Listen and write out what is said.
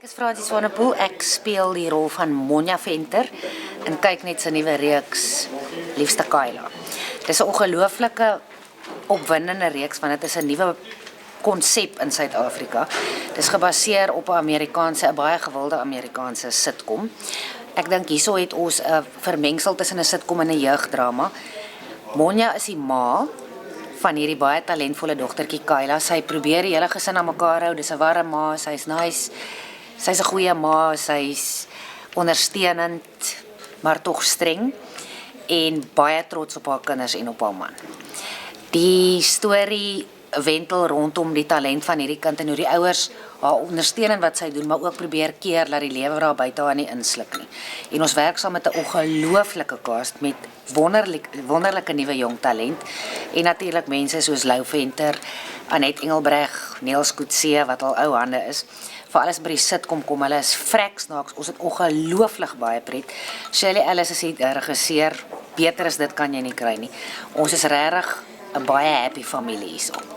Ek is Francis Swanepoel, ek speel die rol van Monja Venter en kyk net sy nuwe reeks Liefste Kyla. Dis 'n ongelooflike opwindende reeks want dit is 'n nuwe konsep in Suid-Afrika. Dis gebaseer op 'n baie gewilde Amerikaanse sitkom. Ek dink hierso het ons 'n vermengsel tussen 'n sitkom en 'n jeugdrama. Monja is die ma van hierdie baie talentvolle dogtertjie Kyla. Sy probeer die hele gesin aan mekaar hou. Dis 'n warm ma, sy's nice. Sy's 'n goeie ma, sy's ondersteunend, maar tog streng en baie trots op haar kinders en op haar man. Die storie wentel rondom die talent van hierdie kind en hoe die ouers haar ondersteun in wat sy doen, maar ook probeer keer dat die lewe haar buite haar nie insluk nie. En ons werk saam met 'n ongelooflike cast met wonderlike nuwe jong talent en natuurlik mense soos Lou Venter, Annette Engelbreg, Niels Coetzee wat al ou hande is. Vir alles by die sitkom kom, hulle is vrek snaaks, ons het ongelooflik baie pret. Shirley Ellis is die regisseur, beter as dit kan jy nie kry nie. Ons is regtig 'n baie happy familie hierso.